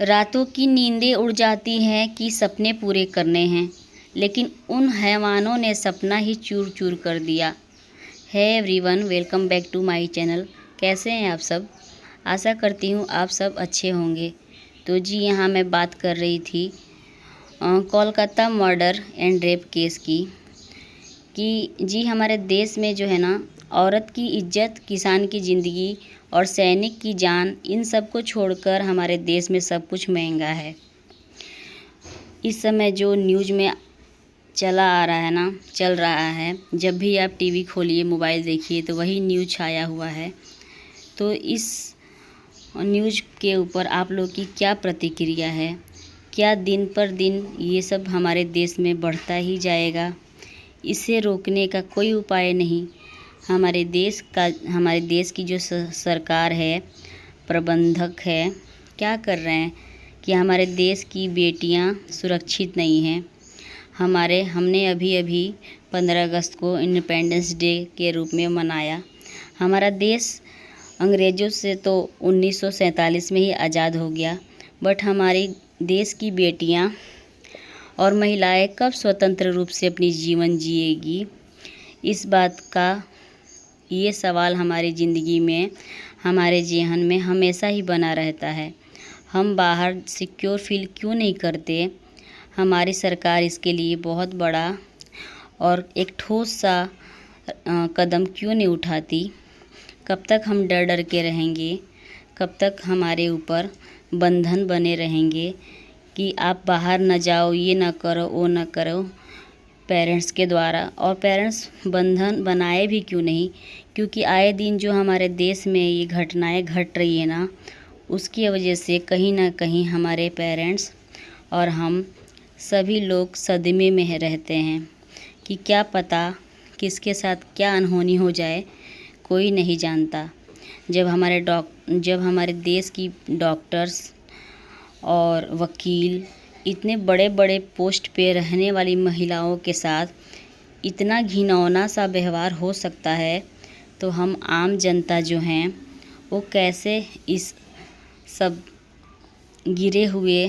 रातों की नींदें उड़ जाती हैं कि सपने पूरे करने हैं, लेकिन उन हैवानों ने सपना ही चूर चूर कर दिया। Hi everyone, welcome back to my channel. कैसे हैं आप सब? आशा करती हूँ आप सब अच्छे होंगे। तो जी, यहाँ मैं बात कर रही थी Kolkata murder and rape case की कि जी हमारे देश में जो है ना, औरत की इज्जत, किसान की ज़िंदगी और सैनिक की जान, इन सब को छोड़कर हमारे देश में सब कुछ महंगा है। इस समय जो न्यूज़ में चल रहा है, जब भी आप टीवी खोलिए, मोबाइल देखिए तो वही न्यूज़ छाया हुआ है। तो इस न्यूज़ के ऊपर आप लोग की क्या प्रतिक्रिया है? क्या दिन पर दिन ये सब हमारे देश में बढ़ता ही जाएगा? इसे रोकने का कोई उपाय नहीं। हमारे देश की जो सरकार है, प्रबंधक है, क्या कर रहे हैं कि हमारे देश की बेटियां सुरक्षित नहीं हैं। हमने अभी 15 अगस्त को इंडिपेंडेंस डे के रूप में मनाया। हमारा देश अंग्रेज़ों से तो 1947 में ही आज़ाद हो गया, बट हमारे देश की बेटियां और महिलाएं कब स्वतंत्र रूप से अपनी जीवन जिएगी? इस बात का ये सवाल हमारी ज़िंदगी में, हमारे जेहन में हमेशा ही बना रहता है। हम बाहर सिक्योर फील क्यों नहीं करते? हमारी सरकार इसके लिए बहुत बड़ा और एक ठोस सा कदम क्यों नहीं उठाती? कब तक हम डर डर के रहेंगे? कब तक हमारे ऊपर बंधन बने रहेंगे कि आप बाहर न जाओ, ये ना करो, वो ना करो, पेरेंट्स के द्वारा? और पेरेंट्स बंधन बनाए भी क्यों नहीं? क्योंकि आए दिन जो हमारे देश में ये घटनाएं घट रही है ना, उसकी वजह से कहीं ना कहीं हमारे पेरेंट्स और हम सभी लोग सदमे में रहते हैं कि क्या पता किसके साथ क्या अनहोनी हो जाए, कोई नहीं जानता। जब हमारे देश की डॉक्टर्स और वकील इतने बड़े बड़े पोस्ट पे रहने वाली महिलाओं के साथ इतना घिनौना सा व्यवहार हो सकता है, तो हम आम जनता जो हैं वो कैसे इस सब गिरे हुए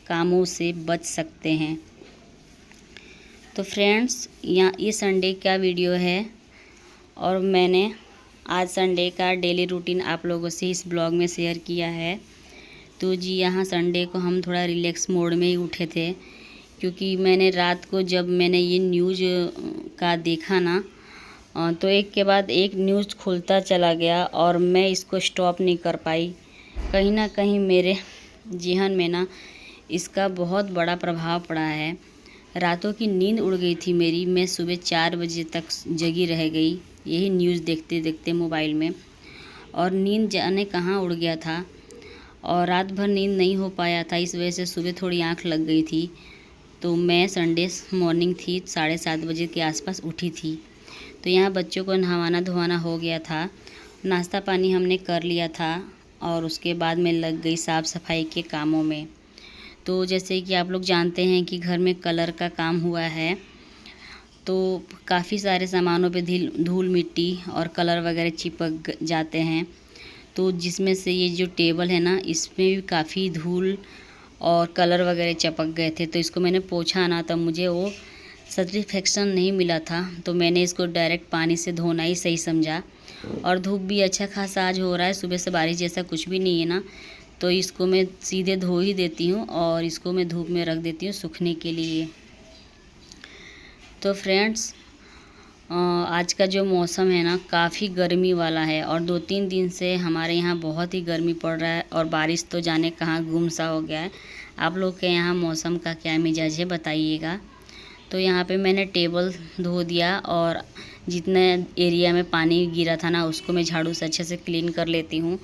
कामों से बच सकते हैं? तो फ्रेंड्स, ये संडे का वीडियो है और मैंने आज संडे का डेली रूटीन आप लोगों से इस ब्लॉग में शेयर किया है। तो जी, यहाँ संडे को हम थोड़ा रिलैक्स मोड में ही उठे थे, क्योंकि मैंने रात को जब मैंने ये न्यूज़ का देखा ना, तो एक के बाद एक न्यूज़ खुलता चला गया और मैं इसको स्टॉप नहीं कर पाई। कहीं ना कहीं मेरे जेहन में ना इसका बहुत बड़ा प्रभाव पड़ा है। रातों की नींद उड़ गई थी मेरी। मैं सुबह 4 बजे तक जगी रह गई यही न्यूज़ देखते देखते मोबाइल में, और नींद जाने कहाँ उड़ गया था और रात भर नींद नहीं हो पाया था। इस वजह से सुबह थोड़ी आंख लग गई थी। तो मैं संडे मॉर्निंग थी, 7:30 बजे के आसपास उठी थी। तो यहाँ बच्चों को नहवाना धोवाना हो गया था, नाश्ता पानी हमने कर लिया था और उसके बाद मैं लग गई साफ़ सफाई के कामों में। तो जैसे कि आप लोग जानते हैं कि घर में कलर का काम हुआ है, तो काफ़ी सारे सामानों पे धूल मिट्टी और कलर वगैरह चिपक जाते हैं। तो जिसमें से ये जो टेबल है ना, इसमें भी काफ़ी धूल और कलर वगैरह चिपक गए थे। तो इसको मैंने पोंछा ना, तब मुझे वो सेटिस्फेक्शन नहीं मिला था। तो मैंने इसको डायरेक्ट पानी से धोना ही सही समझा। और धूप भी अच्छा खासा आज हो रहा है, सुबह से बारिश जैसा कुछ भी नहीं है ना, तो इसको मैं सीधे धो ही देती हूँ और इसको मैं धूप में रख देती हूँ सूखने के लिए। तो फ्रेंड्स, आज का जो मौसम है ना, काफ़ी गर्मी वाला है और 2-3 दिन से हमारे यहाँ बहुत ही गर्मी पड़ रहा है और बारिश तो जाने कहाँ गुम सा हो गया है। आप लोग के यहाँ मौसम का क्या मिजाज है, बताइएगा। तो यहाँ पे मैंने टेबल धो दिया और जितना एरिया में पानी गिरा था ना, उसको मैं झाड़ू से अच्छे से क्लीन कर लेती हूँ,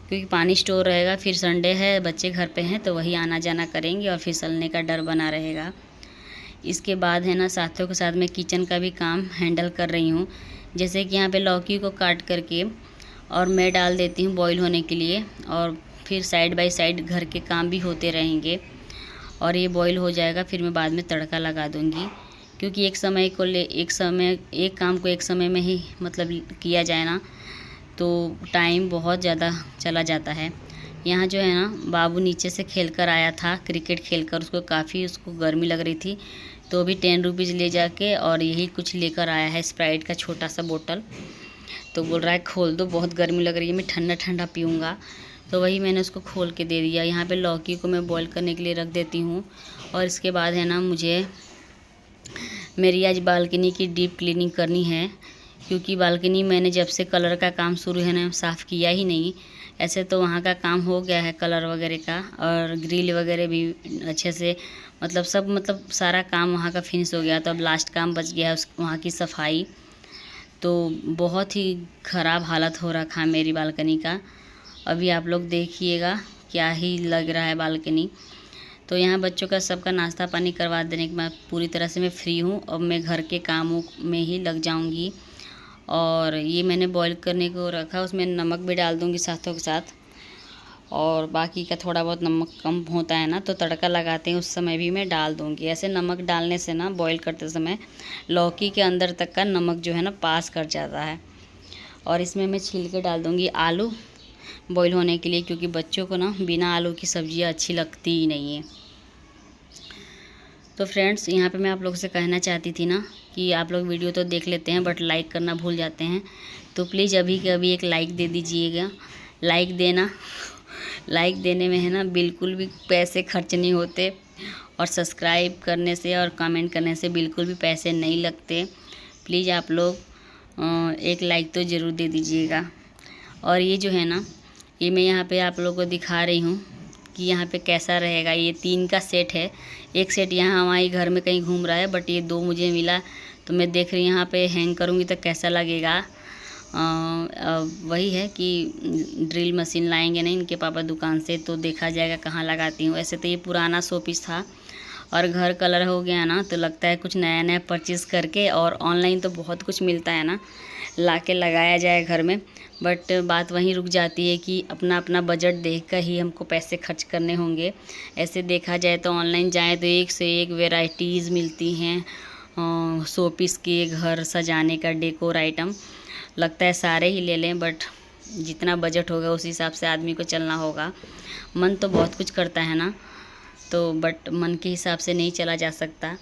क्योंकि पानी स्टोर रहेगा। फिर संडे है, बच्चे घर पे हैं, तो वही आना जाना करेंगे और फिसलने का डर बना रहेगा। इसके बाद है ना, साथियों के साथ मैं किचन का भी काम हैंडल कर रही हूँ। जैसे कि यहाँ पे लौकी को काट करके और मैं डाल देती हूँ बॉईल होने के लिए, और फिर साइड बाय साइड घर के काम भी होते रहेंगे और ये बॉईल हो जाएगा। फिर मैं बाद में तड़का लगा दूँगी, क्योंकि एक काम को एक समय में ही मतलब किया जाए ना, तो टाइम बहुत ज़्यादा चला जाता है। यहाँ जो है ना बाबू नीचे से खेल कर आया था, क्रिकेट खेल कर उसको गर्मी लग रही थी, तो भी 10 रुपीज़ ले जाके और यही कुछ लेकर आया है, स्प्राइट का छोटा सा बोतल। तो बोल रहा है खोल दो, बहुत गर्मी लग रही है, मैं ठंडा ठंडा पीऊँगा। तो वही मैंने उसको खोल के दे दिया। यहाँ पे लौकी को मैं बॉईल करने के लिए रख देती हूँ। और इसके बाद है ना मुझे मेरी आज बालकनी की डीप क्लीनिंग करनी है, क्योंकि बालकनी मैंने जब से कलर का काम शुरू है ना साफ़ किया ही नहीं। ऐसे तो वहाँ का काम हो गया है कलर वगैरह का, और ग्रिल वगैरह भी अच्छे से मतलब सारा काम वहाँ का फिनिश हो गया। तो अब लास्ट काम बच गया है वहाँ की सफाई। तो बहुत ही ख़राब हालत हो रखा है मेरी बालकनी का। अभी आप लोग देखिएगा क्या ही लग रहा है बालकनी। तो यहाँ बच्चों का सबका नाश्ता पानी करवा देने के बाद पूरी तरह से मैं फ्री हूँ। अब मैं घर के कामों में ही लग जाऊँगी। और ये मैंने बॉईल करने को रखा, उसमें नमक भी डाल दूँगी साथों के साथ। और बाकी का थोड़ा बहुत नमक कम होता है ना, तो तड़का लगाते हैं उस समय भी मैं डाल दूँगी। ऐसे नमक डालने से ना बॉईल करते समय लौकी के अंदर तक का नमक जो है ना पास कर जाता है। और इसमें मैं छील के डाल दूँगी आलू बॉईल होने के लिए, क्योंकि बच्चों को ना बिना आलू की सब्जियाँ अच्छी लगती ही नहीं है। तो फ्रेंड्स, यहाँ पे मैं आप लोगों से कहना चाहती थी ना कि आप लोग वीडियो तो देख लेते हैं बट लाइक करना भूल जाते हैं। तो प्लीज़ अभी के अभी एक लाइक दे दीजिएगा। लाइक देने में है ना बिल्कुल भी पैसे खर्च नहीं होते, और सब्सक्राइब करने से और कमेंट करने से बिल्कुल भी पैसे नहीं लगते। प्लीज़ आप लोग एक लाइक तो ज़रूर दे दीजिएगा। और ये जो है ना, ये मैं यहाँ पे आप लोगों को दिखा रही हूँ कि यहाँ पे कैसा रहेगा। ये 3 का सेट है। एक सेट यहाँ हमारे घर में कहीं घूम रहा है, बट ये 2 मुझे मिला, तो मैं देख रही हूँ यहाँ पे हैंग करूँगी तो कैसा लगेगा। वही है कि ड्रिल मशीन लाएंगे ना इनके पापा दुकान से, तो देखा जाएगा कहाँ लगाती हूँ। ऐसे तो ये पुराना शोपीस था, और घर कलर हो गया ना, तो लगता है कुछ नया नया परचेज़ करके। और ऑनलाइन तो बहुत कुछ मिलता है ना, ला के लगाया जाए घर में। बट बात वहीं रुक जाती है कि अपना अपना बजट देख कर ही हमको पैसे खर्च करने होंगे। ऐसे देखा जाए तो ऑनलाइन जाए तो एक से एक वेराइटीज़ मिलती हैं शोपीस के, घर सजाने का डेकोर आइटम। लगता है सारे ही ले लें, बट जितना बजट होगा उस हिसाब से आदमी को चलना होगा। मन तो बहुत कुछ करता है ना, तो बट मन के हिसाब से नहीं चला जा सकता।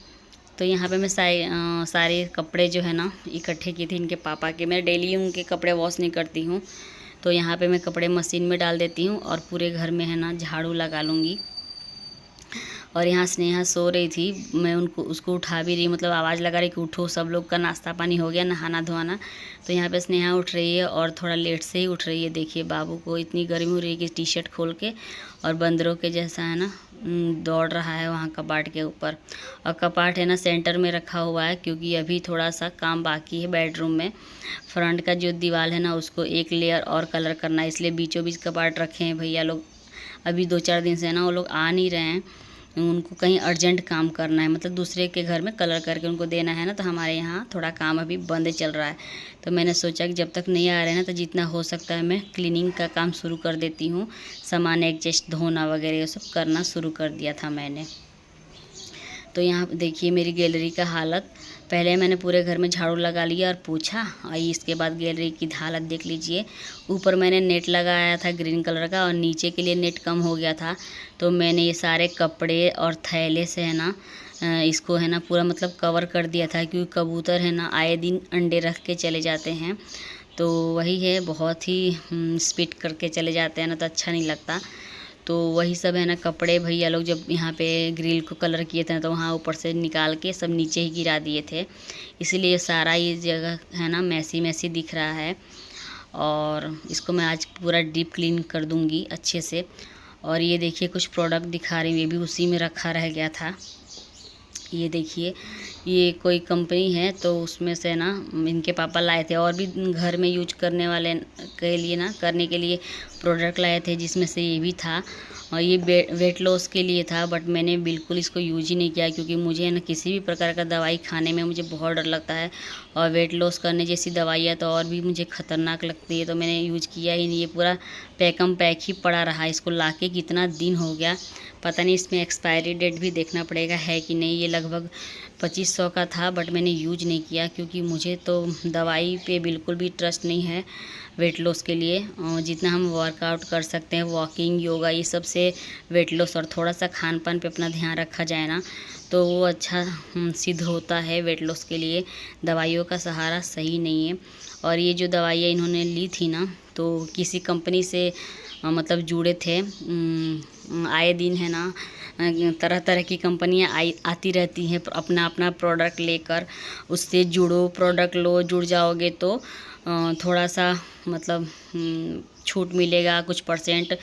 तो यहाँ पे मैं सारे कपड़े जो है ना इकट्ठे की थी इनके पापा के। मैं डेली उनके कपड़े वॉश नहीं करती हूँ, तो यहाँ पे मैं कपड़े मशीन में डाल देती हूँ और पूरे घर में है ना झाड़ू लगा लूँगी। और यहाँ स्नेहा सो रही थी, मैं उसको उठा भी रही, मतलब आवाज़ लगा रही कि उठो, सब लोग का नाश्ता पानी हो गया, नहाना धोना। तो यहाँ पे स्नेहा उठ रही है, और थोड़ा लेट से ही उठ रही है। देखिए बाबू को इतनी गर्मी हो रही है कि टी शर्ट खोल के और बंदरों के जैसा है ना दौड़ रहा है वहाँ कपाट के ऊपर। और कपाट है ना सेंटर में रखा हुआ है, क्योंकि अभी थोड़ा सा काम बाकी है बेडरूम में। फ्रंट का जो दीवार है ना उसको एक लेयर और कलर करना है, इसलिए बीचों बीच कपाट रखे हैं भैया लोग। अभी 2-4 दिन से ना वो लोग आ नहीं रहे हैं, उनको कहीं अर्जेंट काम करना है, मतलब दूसरे के घर में कलर करके उनको देना है ना। तो हमारे यहाँ थोड़ा काम अभी बंद चल रहा है, तो मैंने सोचा कि जब तक नहीं आ रहे हैं ना, तो जितना हो सकता है मैं क्लीनिंग का काम शुरू कर देती हूँ। सामान एडजस्ट धोना वगैरह ये सब करना शुरू कर दिया था मैंने। तो यहाँ देखिए मेरी गैलरी का हालत। पहले मैंने पूरे घर में झाड़ू लगा लिया और पूछा, और इसके बाद गैलरी की हालत देख लीजिए। ऊपर मैंने नेट लगाया था ग्रीन कलर का, और नीचे के लिए नेट कम हो गया था, तो मैंने ये सारे कपड़े और थैले से है ना इसको है ना पूरा मतलब कवर कर दिया था, क्योंकि कबूतर है ना आए दिन अंडे रख के चले जाते हैं। तो वही है, बहुत ही स्पीड करके चले जाते हैं ना, तो अच्छा नहीं लगता। तो वही सब है ना कपड़े भैया लोग जब यहाँ पे ग्रिल को कलर किए थे तो वहाँ ऊपर से निकाल के सब नीचे ही गिरा दिए थे, इसलिए सारा ये जगह है ना मैसी मैसी दिख रहा है। और इसको मैं आज पूरा डीप क्लीन कर दूँगी अच्छे से। और ये देखिए कुछ प्रोडक्ट दिखा रही हूँ, ये भी उसी में रखा रह गया था। ये देखिए ये कोई कंपनी है, तो उसमें से ना इनके पापा लाए थे, और भी घर में यूज करने वाले के लिए ना करने के लिए प्रोडक्ट लाए थे, जिसमें से ये भी था। और ये वेट लॉस के लिए था, बट मैंने बिल्कुल इसको यूज ही नहीं किया, क्योंकि मुझे ना किसी भी प्रकार का दवाई खाने में मुझे बहुत डर लगता है, और वेट लॉस करने जैसी दवाइयाँ तो और भी मुझे ख़तरनाक लगती है, तो मैंने यूज किया ही नहीं। ये पूरा पैकम पैक ही पड़ा रहा, इसको लाके कितना दिन हो गया पता नहीं। इसमें एक्सपायरी डेट भी देखना पड़ेगा है कि नहीं। ये लगभग 2500 का था, बट मैंने यूज नहीं किया क्योंकि मुझे तो दवाई पे बिल्कुल भी ट्रस्ट नहीं है वेट लॉस के लिए। जितना हम वर्कआउट कर सकते हैं, वॉकिंग, योगा, ये सब से वेट लॉस, और थोड़ा सा खान पान पे अपना ध्यान रखा जाए ना तो वो अच्छा सिद्ध होता है वेट लॉस के लिए। दवाइयों का सहारा सही नहीं है। और ये जो दवाइयाँ इन्होंने ली थी ना, तो किसी कंपनी से मतलब जुड़े थे। आए दिन है ना तरह तरह की कंपनियां आती रहती हैं अपना अपना प्रोडक्ट लेकर। उससे जुड़ो, प्रोडक्ट लो, जुड़ जाओगे तो थोड़ा सा मतलब छूट मिलेगा, कुछ परसेंट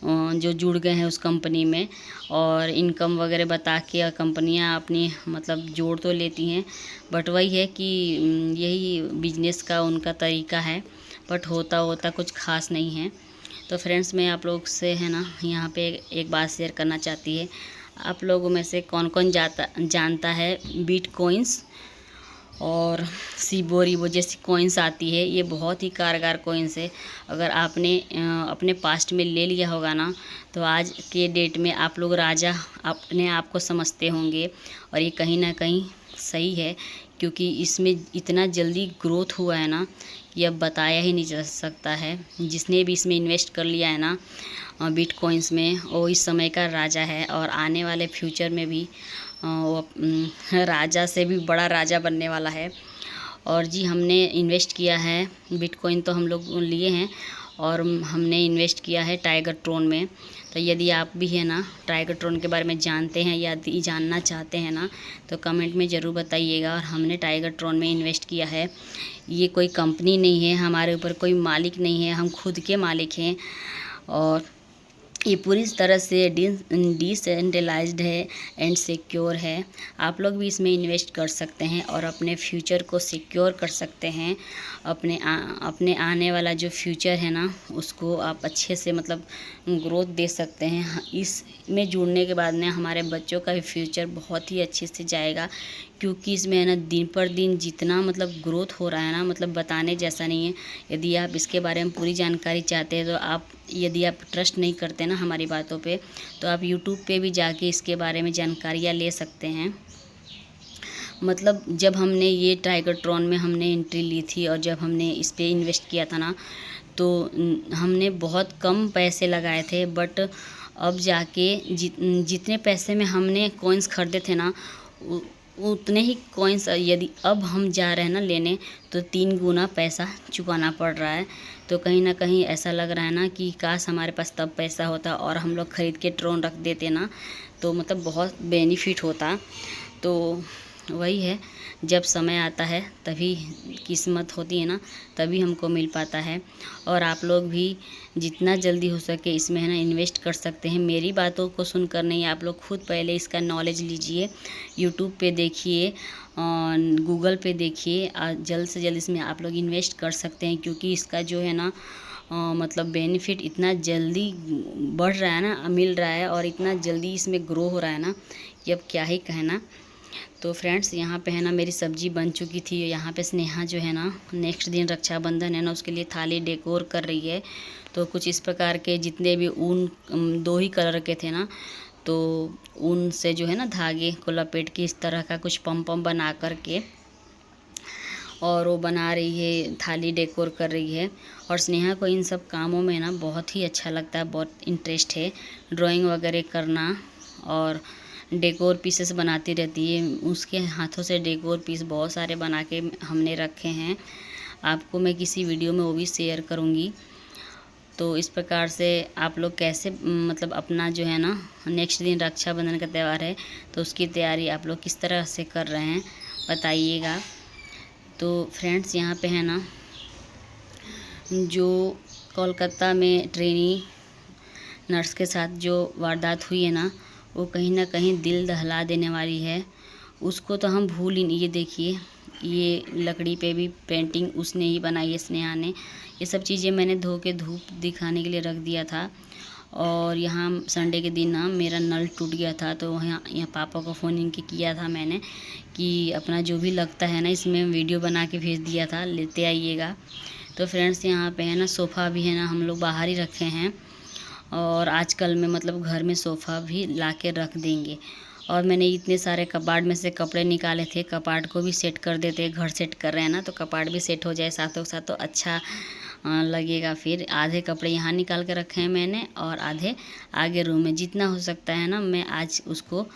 जो जुड़ गए हैं उस कंपनी में। और इनकम वगैरह बता के कंपनियां अपनी मतलब जोड़ तो लेती हैं, बट वही है कि यही बिजनेस का उनका तरीका है, बट होता होता कुछ खास नहीं है। तो फ्रेंड्स, मैं आप लोग से है ना यहाँ पे एक बात शेयर करना चाहती है। आप लोगों में से कौन कौन जानता है बिटकॉइंस और सिबोरिबो जैसी कॉइन्स आती है। ये बहुत ही कारगर कॉइन्स है। अगर आपने अपने पास्ट में ले लिया होगा ना, तो आज के डेट में आप लोग राजा अपने आप को समझते होंगे। और ये कहीं ना कहीं सही है, क्योंकि इसमें इतना जल्दी ग्रोथ हुआ है ना कि अब बताया ही नहीं जा सकता है। जिसने भी इसमें इन्वेस्ट कर लिया है ना बिटकॉइंस में, वो इस समय का राजा है। और आने वाले फ्यूचर में भी वो राजा से भी बड़ा राजा बनने वाला है। और जी, हमने इन्वेस्ट किया है बिटकॉइन, तो हम लोग लिए हैं, और हमने इन्वेस्ट किया है टाइगर ट्रोन में। तो यदि आप भी है ना टाइगर ट्रोन के बारे में जानते हैं या जानना चाहते हैं ना, तो कमेंट में ज़रूर बताइएगा। और हमने टाइगर ट्रोन में इन्वेस्ट किया है। ये कोई कंपनी नहीं है, हमारे ऊपर कोई मालिक नहीं है, हम खुद के मालिक हैं। और ये पूरी तरह से डिसेंट्रलाइज्ड है एंड सिक्योर है। आप लोग भी इसमें इन्वेस्ट कर सकते हैं और अपने फ्यूचर को सिक्योर कर सकते हैं। अपने आने वाला जो फ्यूचर है ना, उसको आप अच्छे से मतलब ग्रोथ दे सकते हैं। इसमें जुड़ने के बाद ना हमारे बच्चों का भी फ्यूचर बहुत ही अच्छे से जाएगा, क्योंकि इसमें है ना दिन पर दिन जितना मतलब ग्रोथ हो रहा है ना, मतलब बताने जैसा नहीं है। यदि आप इसके बारे में पूरी जानकारी चाहते हैं, तो यदि आप ट्रस्ट नहीं करते ना हमारी बातों पे, तो आप यूट्यूब पे भी जाके इसके बारे में जानकारियाँ ले सकते हैं। मतलब जब हमने ये टाइगर ट्रोन में हमने एंट्री ली थी, और जब हमने इस पे इन्वेस्ट किया था ना, तो हमने बहुत कम पैसे लगाए थे। बट अब जाके जितने पैसे में हमने कॉइन्स खरीदे थे ना, उतने ही कॉइन्स यदि अब हम जा रहे हैं ना लेने, तो 3 गुना पैसा चुकाना पड़ रहा है। तो कहीं ना कहीं ऐसा लग रहा है ना कि काश हमारे पास तब पैसा होता और हम लोग ख़रीद के ट्रोन रख देते ना, तो मतलब बहुत बेनिफिट होता। तो वही है, जब समय आता है तभी किस्मत होती है ना, तभी हमको मिल पाता है। और आप लोग भी जितना जल्दी हो सके इसमें है ना इन्वेस्ट कर सकते हैं। मेरी बातों को सुनकर नहीं, आप लोग खुद पहले इसका नॉलेज लीजिए। यूट्यूब पे देखिए, गूगल पे देखिए, जल्द से जल्द इसमें आप लोग इन्वेस्ट कर सकते हैं, क्योंकि इसका जो है ना मतलब बेनिफिट इतना जल्दी बढ़ रहा है ना, मिल रहा है, और इतना जल्दी इसमें ग्रो हो रहा है ना कि अब क्या ही कहना। तो फ्रेंड्स, यहाँ पे है ना मेरी सब्ज़ी बन चुकी थी। यहाँ पे स्नेहा जो है ना नेक्स्ट दिन रक्षाबंधन है ना, उसके लिए थाली डेकोर कर रही है। तो कुछ इस प्रकार के जितने भी ऊन 2 ही कलर के थे ना, तो ऊन से जो है ना धागे को लपेट के इस तरह का कुछ पम बना कर के, और वो बना रही है, थाली डेकोर कर रही है। और स्नेहा को इन सब कामों में ना बहुत ही अच्छा लगता है, बहुत इंटरेस्ट है ड्राइंग वगैरह करना, और डेकोर पीसेस बनाती रहती है। उसके हाथों से डेकोर पीस बहुत सारे बना के हमने रखे हैं। आपको मैं किसी वीडियो में वो भी शेयर करूँगी। तो इस प्रकार से आप लोग कैसे मतलब अपना जो है ना नेक्स्ट दिन रक्षाबंधन का त्यौहार है, तो उसकी तैयारी आप लोग किस तरह से कर रहे हैं बताइएगा। तो फ्रेंड्स, यहाँ पे है ना जो कोलकाता में ट्रेनी नर्स के साथ जो वारदात हुई है ना, वो कहीं ना कहीं दिल दहला देने वाली है। उसको तो हम भूल ही नहीं। ये देखिए, ये लकड़ी पे भी पेंटिंग उसने ही बनाई है, स्नेहा ने। ये सब चीज़ें मैंने धो के धूप दिखाने के लिए रख दिया था। और यहाँ संडे के दिन ना मेरा नल टूट गया था, तो यहाँ पापा को फ़ोन इनके किया था मैंने कि अपना जो भी लगता है ना इसमें वीडियो बना के भेज दिया था, लेते आइएगा। तो फ्रेंड्स, यहाँ पे है ना सोफ़ा भी है ना हम लोग बाहर ही रखे हैं, और आजकल में मतलब घर में सोफ़ा भी ला के रख देंगे। और मैंने इतने सारे कपाट में से कपड़े निकाले थे, कपाट को भी सेट कर देते हैं। घर सेट कर रहे हैं ना, तो कपाट भी सेट हो जाए साथों साथ तो अच्छा लगेगा। फिर आधे कपड़े यहाँ निकाल के रखे हैं मैंने और आधे आगे रूम में। जितना हो सकता है ना, मैं आज उसको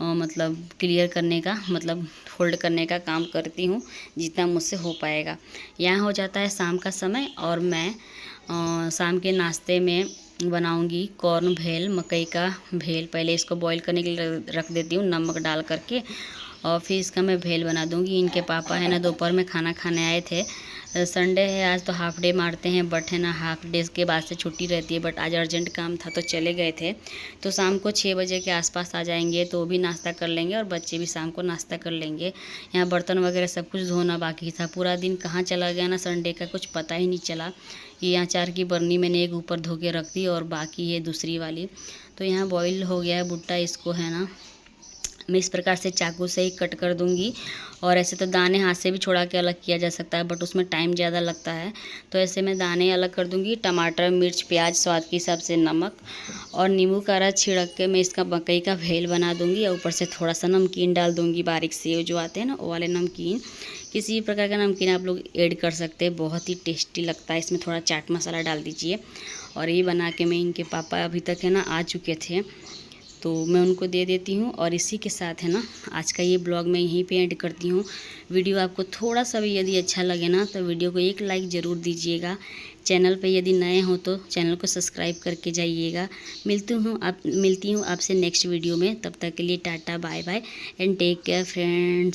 मतलब क्लियर करने का, मतलब फोल्ड करने का काम करती हूँ जितना मुझसे हो पाएगा। यहाँ हो जाता है शाम का समय और मैं शाम के नाश्ते में बनाऊंगी कॉर्न भेल, मकई का भेल। पहले इसको बॉईल करने के लिए रख देती हूँ नमक डाल करके, और फिर इसका मैं भेल बना दूंगी। इनके पापा है ना दोपहर में खाना खाने आए थे। संडे है आज तो हाफ डे मारते हैं, बट है ना हाफ डे के बाद से छुट्टी रहती है, बट आज अर्जेंट काम था तो चले गए थे। तो शाम को 6 बजे के आसपास आ जाएंगे, तो वो भी नाश्ता कर लेंगे और बच्चे भी शाम को नाश्ता कर लेंगे। यहाँ बर्तन वगैरह सब कुछ धोना बाकी था। पूरा दिन कहाँ चला गया ना संडे का, कुछ पता ही नहीं चला। ये यहाँ 4 की बर्नी मैंने एक ऊपर धो के रख दी और बाकी है दूसरी वाली। तो यहाँ बॉईल हो गया है भुट्टा, इसको है ना मैं इस प्रकार से चाकू से ही कट कर दूंगी। और ऐसे तो दाने हाथ से भी छोड़ा के अलग किया जा सकता है, बट उसमें टाइम ज़्यादा लगता है, तो ऐसे मैं दाने अलग कर दूंगी। टमाटर, मिर्च, प्याज, स्वाद के हिसाब से नमक और नींबू का रस छिड़क के मैं इसका मकई का भेल बना दूंगी। और ऊपर से थोड़ा सा नमकीन डाल दूंगी, बारीक से जो आते हैं ना वो वाले नमकीन। किसी भी प्रकार का नमकीन आप लोग ऐड कर सकते हैं, बहुत ही टेस्टी लगता है। इसमें थोड़ा चाट मसाला डाल दीजिए। और ये बना के मैं, इनके पापा अभी तक है ना आ चुके थे, तो मैं उनको दे देती हूँ। और इसी के साथ है ना आज का ये ब्लॉग मैं यहीं पे एंड करती हूँ। वीडियो आपको थोड़ा सा भी यदि अच्छा लगे ना, तो वीडियो को एक लाइक ज़रूर दीजिएगा। चैनल पे यदि नए हो तो चैनल को सब्सक्राइब करके जाइएगा। मिलती हूँ आपसे नेक्स्ट वीडियो में। तब तक के लिए tata bye bye and take care friends.